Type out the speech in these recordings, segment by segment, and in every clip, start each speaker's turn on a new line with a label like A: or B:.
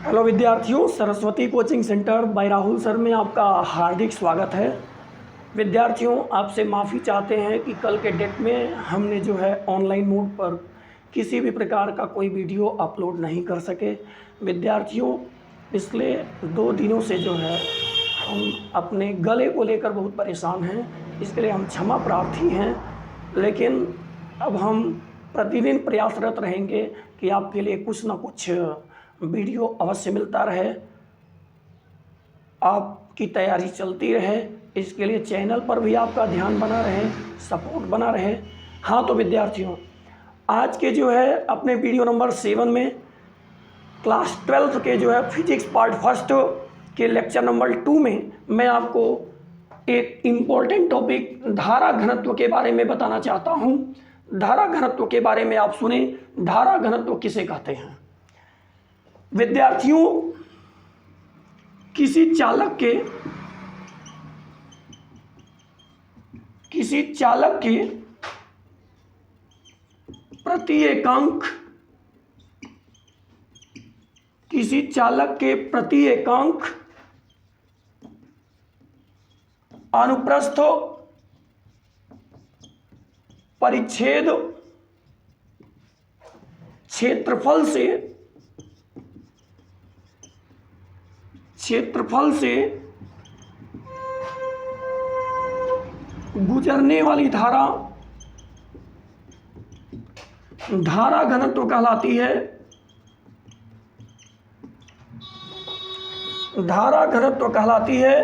A: Hello विद्यार्थियों, Saraswati coaching centre by Rahul sir में आपका हार्दिक स्वागत है। विद्यार्थियों, आपसे माफ़ी चाहते हैं कि कल के डेट में हमने जो है ऑनलाइन मोड पर किसी भी प्रकार का कोई वीडियो अपलोड नहीं कर सके। विद्यार्थियों, पिछले 2 दिनों से जो है हम अपने गले को लेकर बहुत परेशान हैं, इसके लिए हम क्षमा प्रार्थी हैं। लेकिन अब हम प्रतिदिन प्रयासरत रहेंगे कि आपके लिए कुछ ना कुछ वीडियो अवश्य मिलता रहे, आपकी तैयारी चलती रहे, इसके लिए चैनल पर भी आपका ध्यान बना रहे, सपोर्ट बना रहे। हाँ तो विद्यार्थियों, आज के जो है अपने वीडियो नंबर 7 में क्लास 12 के जो है फिजिक्स पार्ट फर्स्ट के लेक्चर नंबर 2 में मैं आपको एक इम्पोर्टेंट टॉपिक धारा घनत्व के बारे में बताना चाहता हूँ। धारा घनत्व के बारे में आप सुने, धारा घनत्व किसे कहते हैं। विद्यार्थियों, किसी चालक के प्रति एकांक अनुप्रस्थ परिच्छेद क्षेत्रफल से गुजरने वाली धारा घनत्व कहलाती है। धारा घनत्व कहलाती है।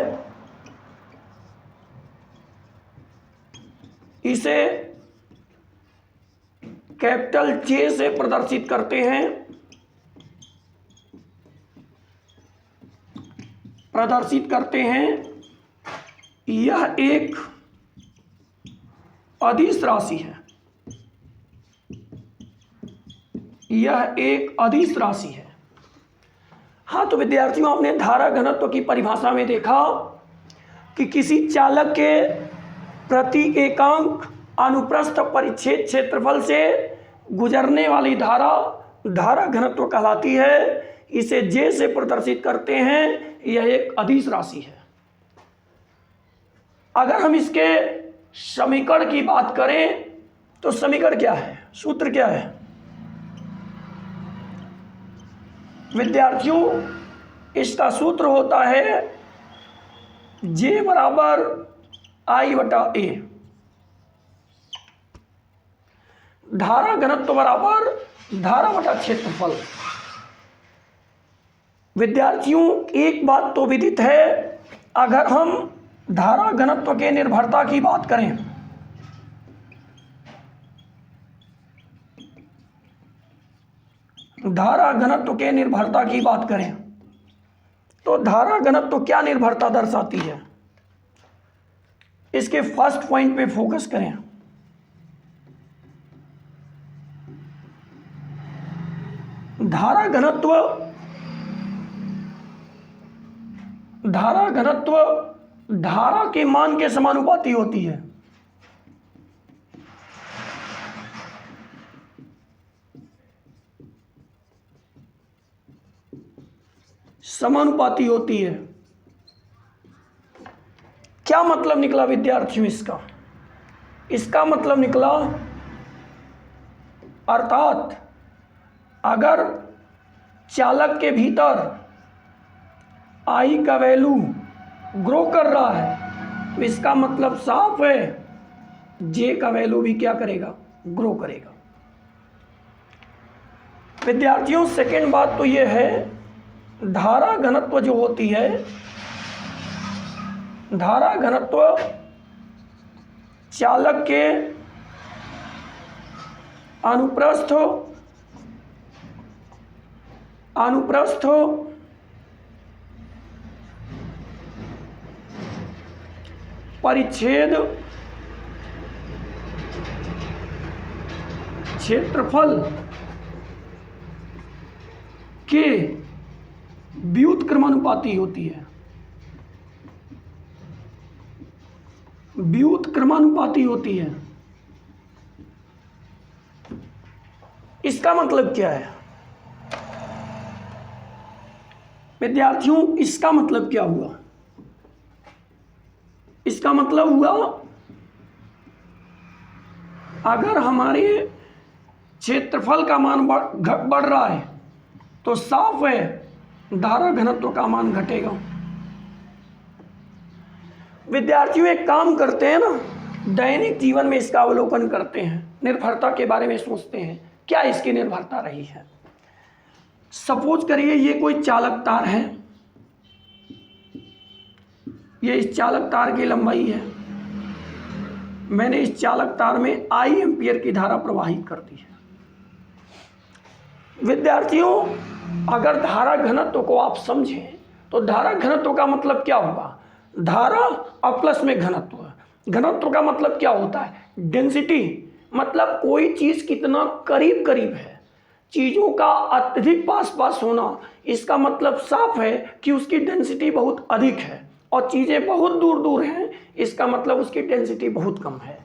A: इसे कैपिटल जे से प्रदर्शित करते हैं। यह एक अदिश राशि है। हाँ तो विद्यार्थियों, आपने धारा घनत्व की परिभाषा में देखा कि किसी चालक के प्रति एकांक अनुप्रस्थ परिच्छेद क्षेत्रफल से गुजरने वाली धारा घनत्व कहलाती है। इसे जे से प्रदर्शित करते हैं। यह एक अदिश राशि है। अगर हम इसके समीकरण की बात करें तो समीकरण क्या है, सूत्र क्या है विद्यार्थियों? इसका सूत्र होता है जे बराबर आई बटा ए। धारा घनत्व बराबर धारा बटा क्षेत्रफल। विद्यार्थियों, एक बात तो विदित है, अगर हम धारा घनत्व के निर्भरता की बात करें तो धारा घनत्व क्या निर्भरता दर्शाती है, इसके फर्स्ट पॉइंट पे फोकस करें। धारा घनत्व धारा के मान के समानुपाती होती है। क्या मतलब निकला विद्यार्थियों इसका मतलब निकला, अर्थात अगर चालक के भीतर आई का वैल्यू ग्रो कर रहा है तो इसका मतलब साफ है जे का वैल्यू भी क्या करेगा, ग्रो करेगा। विद्यार्थियों, सेकेंड बात तो ये है, धारा घनत्व जो होती है, धारा घनत्व चालक के अनुप्रस्थ परिच्छेद क्षेत्रफल के व्युत्क्रमानुपाती होती है। इसका मतलब क्या है? विद्यार्थियों, इसका मतलब क्या हुआ? इसका मतलब हुआ, अगर हमारे क्षेत्रफल का मान बढ़ रहा है तो साफ है धारा घनत्व का मान घटेगा। विद्यार्थियों, एक काम करते हैं ना, दैनिक जीवन में इसका अवलोकन करते हैं, निर्भरता के बारे में सोचते हैं, क्या इसकी निर्भरता रही है। सपोज करिए ये कोई चालक तार है, ये इस चालक तार की लंबाई है, मैंने इस चालक तार में आई एम्पियर की धारा प्रवाहित कर दी है। विद्यार्थियों, अगर धारा घनत्व को आप समझें तो धारा घनत्व का मतलब क्या हुआ? धारा और प्लस में घनत्व। घनत्व का मतलब क्या होता है? डेंसिटी, मतलब कोई चीज़ कितना करीब करीब है, चीज़ों का अत्यधिक पास पास होना, इसका मतलब साफ है कि उसकी डेंसिटी बहुत अधिक है, और चीज़ें बहुत दूर दूर हैं, इसका मतलब उसकी डेंसिटी बहुत कम है।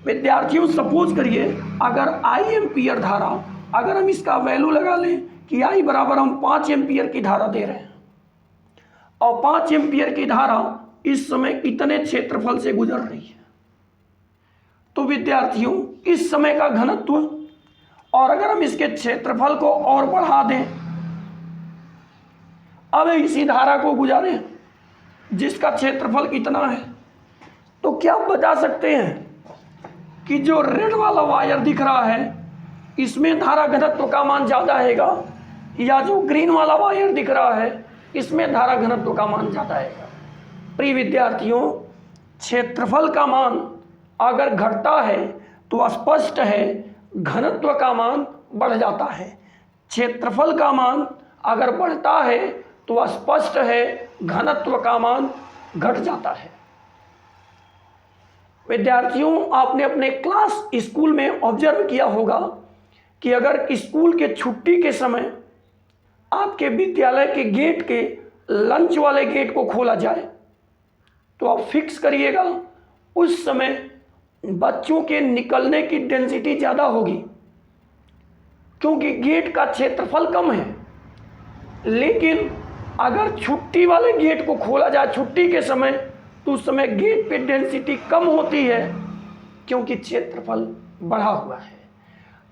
A: विद्यार्थियों, सपोज करिए अगर आई एम्पियर धारा, अगर हम इसका वैल्यू लगा लें कि आई बराबर हम 5 एम्पियर की धारा दे रहे हैं, और 5 एम्पियर की धारा इस समय इतने क्षेत्रफल से गुजर रही है, तो विद्यार्थियों इस समय का घनत्व, और अगर हम इसके क्षेत्रफल को और बढ़ा दें, अब इसी धारा को गुजारें जिसका क्षेत्रफल कितना है, तो क्या आप बता सकते हैं कि जो रेड वाला वायर दिख रहा है इसमें धारा घनत्व का मान ज़्यादा हैगा, या जो ग्रीन वाला वायर दिख रहा है इसमें धारा घनत्व का मान ज़्यादा हैगा? प्रिय विद्यार्थियों, क्षेत्रफल का मान अगर घटता है तो स्पष्ट है घनत्व का मान बढ़ जाता है, क्षेत्रफल का मान अगर बढ़ता है तो स्पष्ट है घनत्व का मान घट जाता है। विद्यार्थियों, आपने अपने क्लास स्कूल में ऑब्जर्व किया होगा कि अगर स्कूल के छुट्टी के समय आपके विद्यालय के गेट के लंच वाले गेट को खोला जाए तो आप फिक्स करिएगा उस समय बच्चों के निकलने की डेंसिटी ज़्यादा होगी, क्योंकि गेट का क्षेत्रफल कम है। लेकिन अगर छुट्टी वाले गेट को खोला जाए छुट्टी के समय, तो उस समय गेट पे डेंसिटी कम होती है, क्योंकि क्षेत्रफल बढ़ा हुआ है।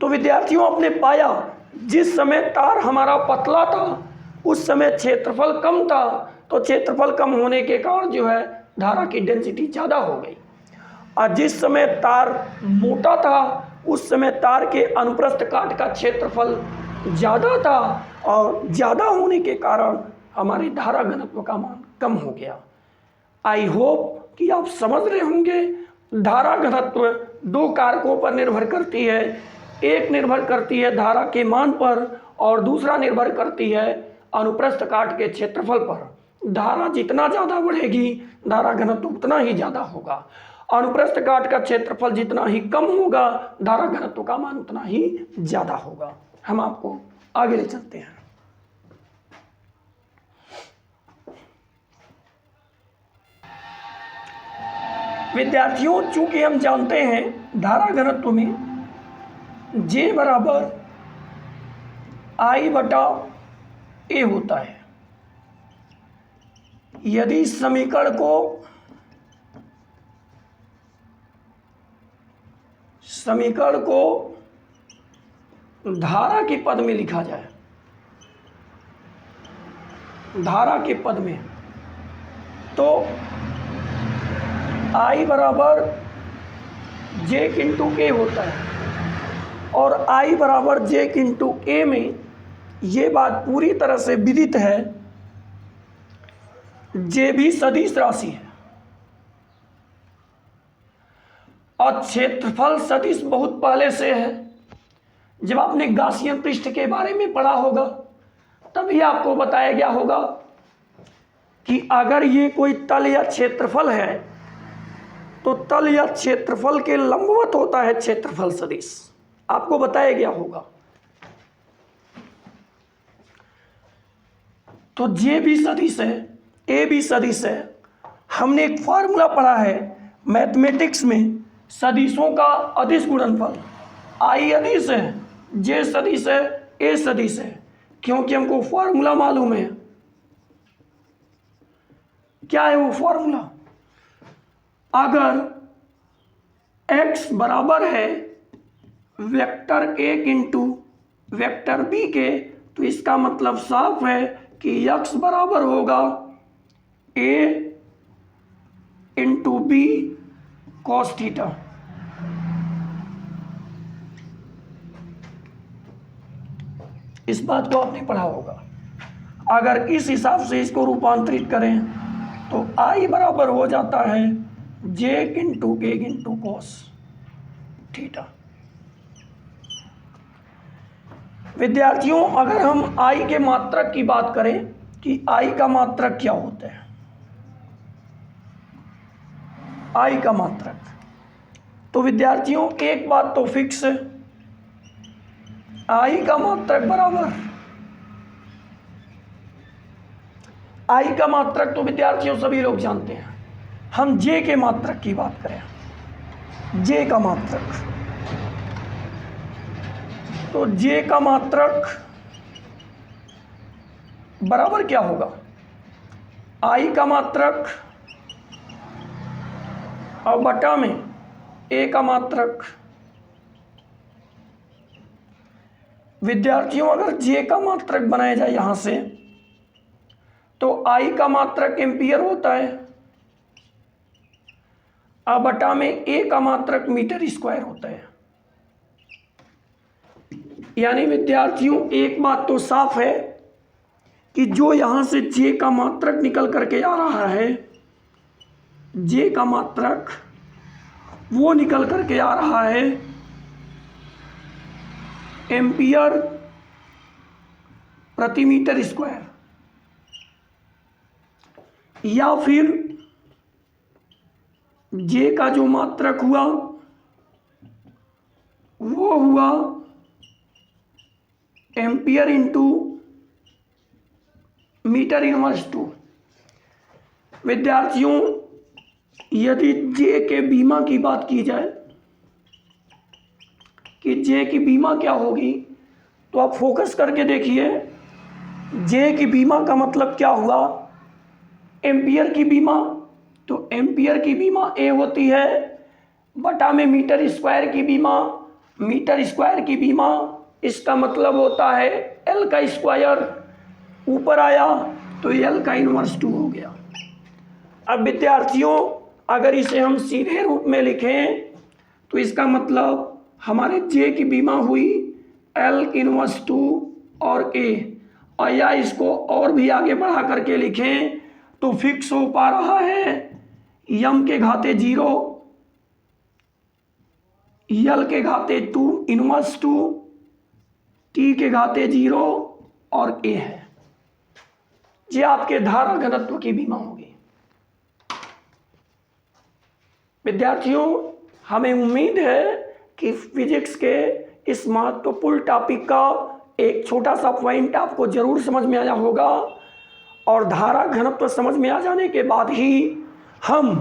A: तो विद्यार्थियों, आपने पाया जिस समय तार हमारा पतला था उस समय क्षेत्रफल कम था, तो क्षेत्रफल कम होने के कारण जो है धारा की डेंसिटी ज़्यादा हो गई, और जिस समय तार मोटा था उस समय तार के अनुप्रस्थ काट का क्षेत्रफल ज़्यादा था, और ज़्यादा होने के कारण हमारी धारा घनत्व का मान कम हो गया। आई होप कि आप समझ रहे होंगे धारा घनत्व दो कारकों पर निर्भर करती है, एक निर्भर करती है धारा के मान पर और दूसरा निर्भर करती है अनुप्रस्थ काट के क्षेत्रफल पर। धारा जितना ज़्यादा बढ़ेगी धारा घनत्व उतना ही ज़्यादा होगा, अनुप्रस्थ काट का क्षेत्रफल जितना ही कम होगा धारा घनत्व का मान उतना ही ज़्यादा होगा। हम आपको आगे ले चलते हैं। विद्यार्थियों, चूंकि हम जानते हैं धारा घनत्व में J बराबर I बटा A होता है। यदि समीकरण को धारा के पद में लिखा जाए, धारा के पद में, तो I बराबर J इंटू K होता है, और I बराबर J इंटू A में ये बात पूरी तरह से विदित है, J भी सदिश राशि है और क्षेत्रफल सदिश बहुत पहले से है। जब आपने गासियन पृष्ठ के बारे में पढ़ा होगा तभी आपको बताया गया होगा कि अगर ये कोई तल या क्षेत्रफल है तो तल या क्षेत्रफल के लंबवत होता है क्षेत्रफल सदिश, आपको बताया गया होगा। तो J भी सदिश है, A भी सदिश है। हमने एक फार्मूला पढ़ा है मैथमेटिक्स में, सदिशों का अदिश गुणनफल। I अदिश है, J सदिश है, A सदिश है, क्योंकि हमको फार्मूला मालूम है क्या है वो फॉर्मूला? अगर x बराबर है vector a into vector b के, तो इसका मतलब साफ है कि x बराबर होगा a into B cos theta. इस बात को आपने पढ़ा होगा। अगर इस हिसाब से इसको रूपांतरित करें तो I बराबर हो जाता है j इंटू के इंटू कॉस थीटा। विद्यार्थियों, अगर हम I के मात्रक की बात करें कि I का मात्रक क्या होता है, I का मात्रक, तो विद्यार्थियों एक बात तो फिक्स है, I का मात्रक बराबर, I का मात्रक तो विद्यार्थियों सभी लोग जानते हैं। हम J के मात्रक की बात करें, J का मात्रक, तो J का मात्रक बराबर क्या होगा? I का मात्रक और बटा में A का मात्रक। विद्यार्थियों, अगर J का मात्रक बनाया जाए यहां से, तो I का मात्रक एम्पियर होता है और बटा में A का मात्रक मीटर स्क्वायर होता है। यानी विद्यार्थियों एक बात तो साफ है कि जो यहां से J का मात्रक निकल करके आ रहा है, J का मात्रक वो निकल करके आ रहा है एम्पियर प्रति मीटर स्क्वायर, या फिर J का जो मात्रक हुआ वो हुआ एम्पियर इंटू मीटर इनवर्स 2। विद्यार्थियों, यदि J के बीमा की बात की जाए कि J की बीमा क्या होगी, तो आप फोकस करके देखिए। J की बीमा का मतलब क्या हुआ? एम्पियर की बीमा, तो एम्पियर की बीमा A होती है बटा में मीटर स्क्वायर की बीमा, मीटर स्क्वायर की बीमा, इसका मतलब होता है L का स्क्वायर, ऊपर आया तो L का इनवर्स 2 हो गया। अब विद्यार्थियों अगर इसे हम सीधे रूप में लिखें तो इसका मतलब हमारे J की बीमा हुई L इनवर्स 2 और A, और या इसको और भी आगे बढ़ा करके लिखें तो फिक्स हो पा रहा है m के घाते 0, L के घाते 2 इनवर्स 2, T के घाते 0 और A है। ये आपके धारा घनत्व की बीमा होगी। विद्यार्थियों, हमें उम्मीद है कि फिजिक्स के इस महत्वपूर्ण टॉपिक का एक छोटा सा पॉइंट आपको जरूर समझ में आया होगा, और धारा घनत्व समझ में आ जाने के बाद ही हम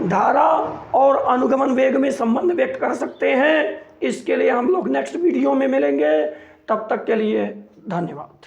A: धारा और अनुगमन वेग में संबंध व्यक्त कर सकते हैं। इसके लिए हम लोग नेक्स्ट वीडियो में मिलेंगे। तब तक के लिए धन्यवाद।